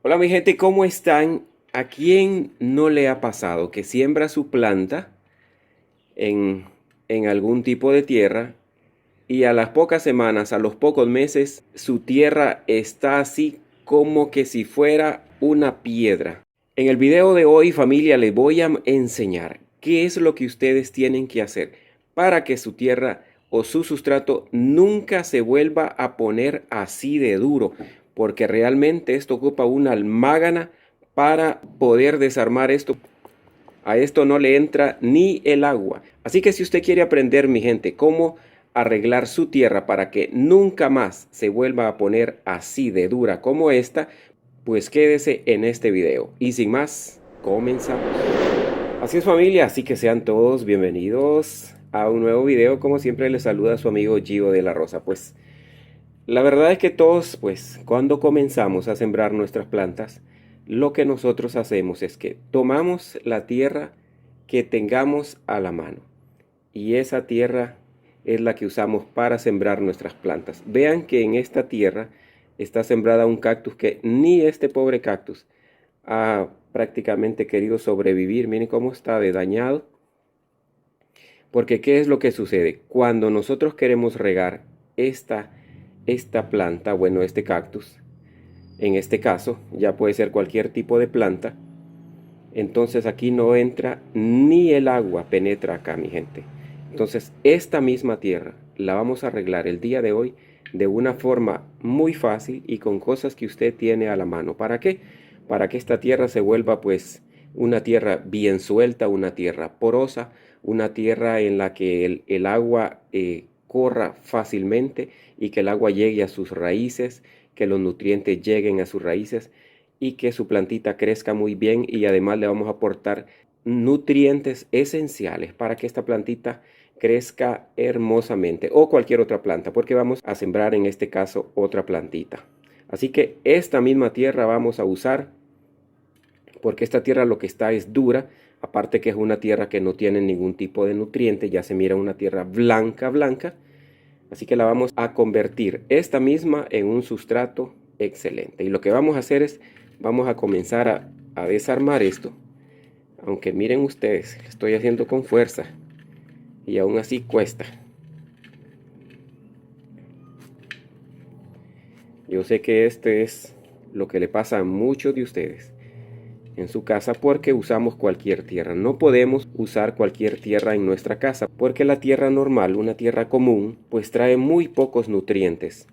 Hola mi gente, ¿cómo están? ¿A quién no le ha pasado que siembra su planta en, en algún tipo de tierra y a las pocas semanas, a los pocos meses, su tierra está así como que si fuera una piedra? En el video de hoy, familia, les voy a enseñar qué es lo que ustedes tienen que hacer para que su tierra o su sustrato nunca se vuelva a poner así de duro, porque realmente esto ocupa una almágana para poder desarmar esto. A esto no le entra ni el agua. Así que si usted quiere aprender, mi gente, cómo arreglar su tierra para que nunca más se vuelva a poner así de dura como esta, pues quédese en este video. Y sin más, comenzamos. Así es, familia, así que sean todos bienvenidos a un nuevo video. Como siempre les saluda su amigo Gio de la Rosa. Pues la verdad es que todos, pues cuando comenzamos a sembrar nuestras plantas, lo que nosotros hacemos es que tomamos la tierra que tengamos a la mano y esa tierra es la que usamos para sembrar nuestras plantas. Vean que en esta tierra está sembrada un cactus que ni este pobre cactus ha prácticamente querido sobrevivir. Miren cómo está de dañado. Porque ¿qué es lo que sucede? Cuando nosotros queremos regar esta planta, bueno, este cactus, en este caso, ya puede ser cualquier tipo de planta, entonces aquí no entra ni el agua, penetra acá, mi gente. Entonces, esta misma tierra la vamos a arreglar el día de hoy de una forma muy fácil y con cosas que usted tiene a la mano. ¿Para qué? Para que esta tierra se vuelva pues una tierra bien suelta, una tierra porosa, una tierra en la que el agua corra fácilmente y que el agua llegue a sus raíces, que los nutrientes lleguen a sus raíces y que su plantita crezca muy bien, y además le vamos a aportar nutrientes esenciales para que esta plantita crezca hermosamente, o cualquier otra planta, porque vamos a sembrar en este caso otra plantita. Así que esta misma tierra vamos a usar, porque esta tierra lo que está es dura, aparte que es una tierra que no tiene ningún tipo de nutriente, ya se mira una tierra blanca, blanca. Así que la vamos a convertir esta misma en un sustrato excelente. Y lo que vamos a hacer es, vamos a comenzar a desarmar esto. Aunque miren ustedes, lo estoy haciendo con fuerza y aún así cuesta. Yo sé que este es lo que le pasa a muchos de ustedes en su casa, porque usamos cualquier tierra. No podemos usar cualquier tierra en nuestra casa, porque la tierra normal, una tierra común, pues trae muy pocos nutrientes.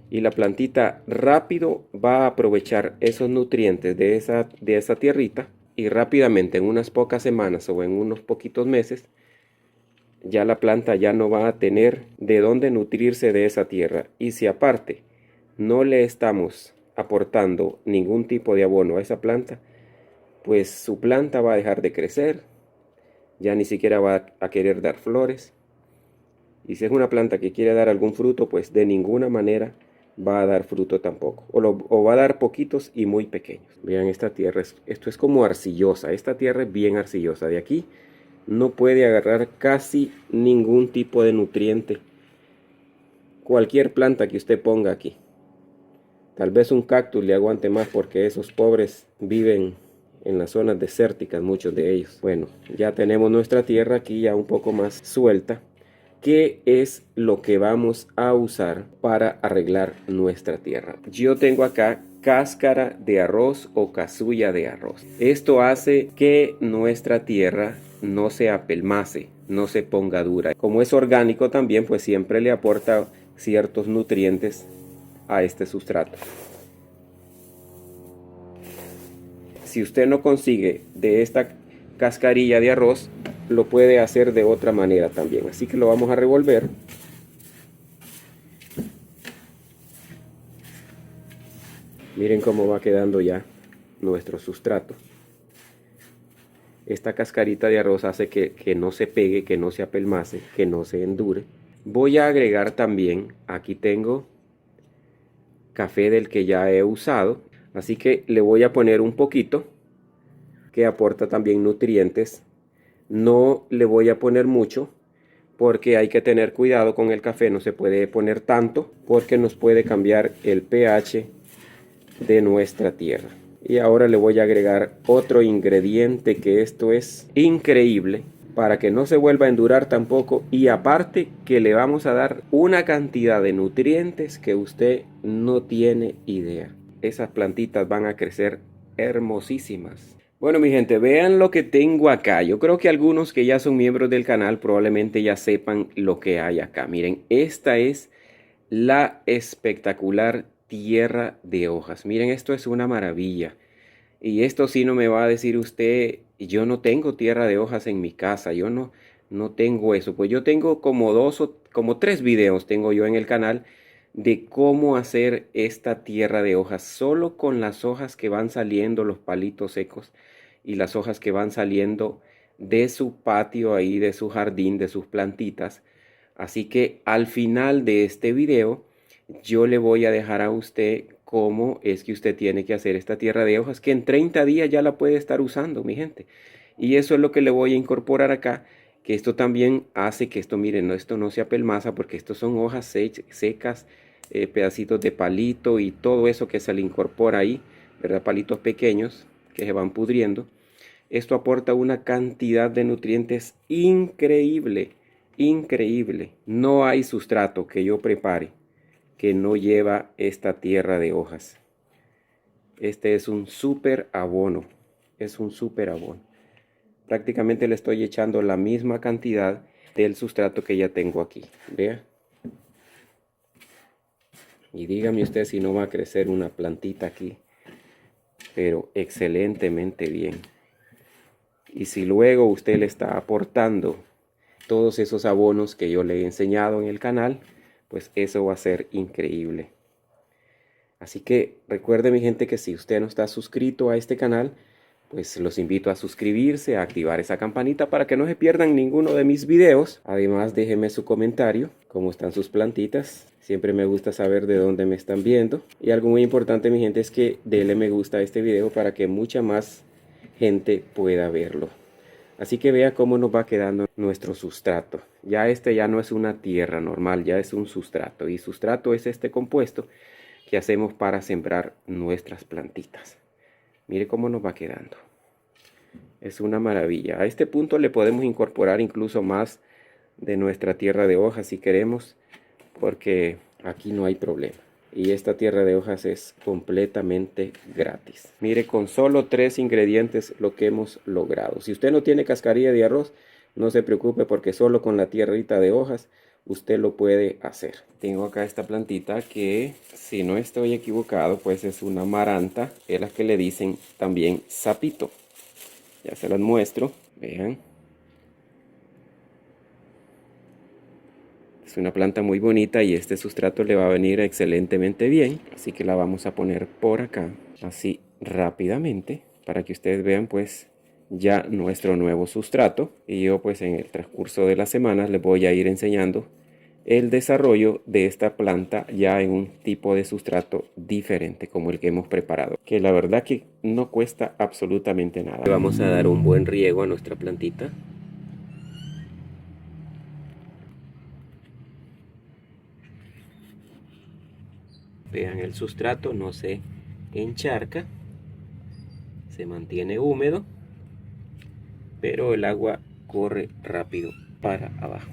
Y la plantita rápido va a aprovechar esos nutrientes de esa tierrita, y rápidamente, en unas pocas semanas o en unos poquitos meses, ya la planta ya no va a tener de dónde nutrirse de esa tierra. Y si aparte no le estamos aportando ningún tipo de abono a esa planta, pues su planta va a dejar de crecer, ya ni siquiera va a querer dar flores. Y si es una planta que quiere dar algún fruto, pues de ninguna manera va a dar fruto tampoco. O va a dar poquitos y muy pequeños. Vean esta tierra, esto es como arcillosa. Esta tierra es bien arcillosa. De aquí no puede agarrar casi ningún tipo de nutriente. Cualquier planta que usted ponga aquí. Tal vez un cactus le aguante más, porque esos pobres viven en las zonas desérticas, muchos de ellos. Bueno, ya tenemos nuestra tierra aquí ya un poco más suelta. ¿Qué es lo que vamos a usar para arreglar nuestra tierra? Yo tengo acá cáscara de arroz o casulla de arroz. Esto hace que nuestra tierra no se apelmace, no se ponga dura. Como es orgánico también, pues siempre le aporta ciertos nutrientes a este sustrato. Si usted no consigue de esta cascarilla de arroz, lo puede hacer de otra manera también. Así que lo vamos a revolver. Miren cómo va quedando ya nuestro sustrato. Esta cascarita de arroz hace que no se pegue, que no se apelmace, que no se endure. Voy a agregar también, aquí tengo café del que ya he usado, así que le voy a poner un poquito, que aporta también nutrientes. No le voy a poner mucho, porque hay que tener cuidado con el café. No se puede poner tanto, porque nos puede cambiar el pH de nuestra tierra. Y ahora le voy a agregar otro ingrediente, que esto es increíble, para que no se vuelva a endurar tampoco, y aparte que le vamos a dar una cantidad de nutrientes que usted no tiene idea. Esas plantitas van a crecer hermosísimas. Bueno, mi gente, vean lo que tengo acá. Yo creo que algunos que ya son miembros del canal probablemente ya sepan lo que hay acá. Miren, esta es la espectacular tierra de hojas. Miren, esto es una maravilla. Y esto sí no me va a decir usted, yo no tengo tierra de hojas en mi casa, yo no tengo eso. Pues yo tengo como como tres videos tengo yo en el canal de cómo hacer esta tierra de hojas, solo con las hojas que van saliendo, los palitos secos y las hojas que van saliendo de su patio ahí, de su jardín, de sus plantitas. Así que al final de este video yo le voy a dejar a usted cómo es que usted tiene que hacer esta tierra de hojas, que en 30 días ya la puede estar usando, mi gente. Y eso es lo que le voy a incorporar acá, que esto también hace que esto, miren, no, esto no se apelmaza, porque estos son hojas secas, pedacitos de palito y todo eso que se le incorpora ahí, ¿verdad? Palitos pequeños que se van pudriendo. Esto aporta una cantidad de nutrientes increíble, increíble. No hay sustrato que yo prepare que no lleva esta tierra de hojas. Este es un súper abono. Es un súper abono. Prácticamente le estoy echando la misma cantidad del sustrato que ya tengo aquí. Vea. Y dígame usted si no va a crecer una plantita aquí. Pero excelentemente bien. Y si luego usted le está aportando todos esos abonos que yo le he enseñado en el canal, pues eso va a ser increíble. Así que recuerde, mi gente, que si usted no está suscrito a este canal, pues los invito a suscribirse, a activar esa campanita para que no se pierdan ninguno de mis videos. Además, déjeme su comentario, cómo están sus plantitas. Siempre me gusta saber de dónde me están viendo. Y algo muy importante, mi gente, es que denle me gusta a este video para que mucha más gente pueda verlo. Así que vea cómo nos va quedando nuestro sustrato. Ya este ya no es una tierra normal, ya es un sustrato. Y sustrato es este compuesto que hacemos para sembrar nuestras plantitas. Mire cómo nos va quedando. Es una maravilla. A este punto le podemos incorporar incluso más de nuestra tierra de hojas si queremos, porque aquí no hay problema. Y esta tierra de hojas es completamente gratis. Mire, con solo 3 ingredientes lo que hemos logrado. Si usted no tiene cascarilla de arroz, no se preocupe, porque solo con la tierrita de hojas usted lo puede hacer. Tengo acá esta plantita que, si no estoy equivocado, pues es una maranta, es la que le dicen también sapito. Ya se las muestro, vean. Es una planta muy bonita y este sustrato le va a venir excelentemente bien. Así que la vamos a poner por acá, así rápidamente, para que ustedes vean pues ya nuestro nuevo sustrato. Y yo pues en el transcurso de las semanas les voy a ir enseñando el desarrollo de esta planta ya en un tipo de sustrato diferente como el que hemos preparado, que la verdad que no cuesta absolutamente nada. Le vamos a dar un buen riego a nuestra plantita. Vean, el sustrato no se encharca, se mantiene húmedo, pero el agua corre rápido para abajo.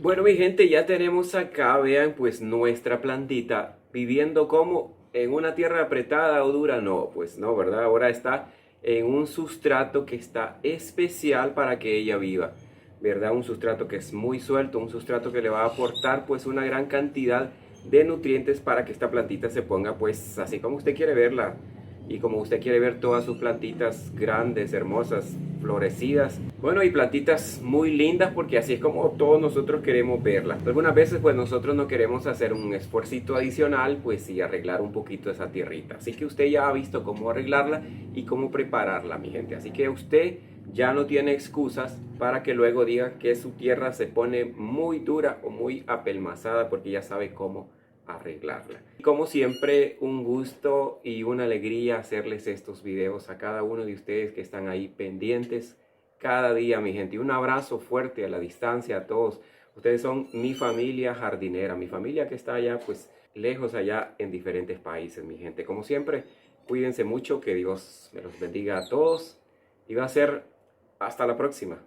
Bueno, mi gente, ya tenemos acá, vean, pues nuestra plantita viviendo como en una tierra apretada o dura. No, pues no, ¿verdad? Ahora está en un sustrato que está especial para que ella viva, ¿verdad? Un sustrato que es muy suelto, un sustrato que le va a aportar pues una gran cantidad de nutrientes para que esta plantita se ponga pues así como usted quiere verla. Y como usted quiere ver todas sus plantitas grandes, hermosas, florecidas. Bueno, y plantitas muy lindas, porque así es como todos nosotros queremos verlas. Algunas veces pues nosotros no queremos hacer un esfuercito adicional pues y arreglar un poquito esa tierrita. Así que usted ya ha visto cómo arreglarla y cómo prepararla, mi gente. Así que usted ya no tiene excusas para que luego diga que su tierra se pone muy dura o muy apelmazada, porque ya sabe cómo arreglarla. Como siempre, un gusto y una alegría hacerles estos videos a cada uno de ustedes que están ahí pendientes cada día, mi gente. Y un abrazo fuerte a la distancia a todos. Ustedes son mi familia jardinera, mi familia que está allá pues lejos allá en diferentes países, mi gente. Como siempre, cuídense mucho, que Dios me los bendiga a todos y va a ser hasta la próxima.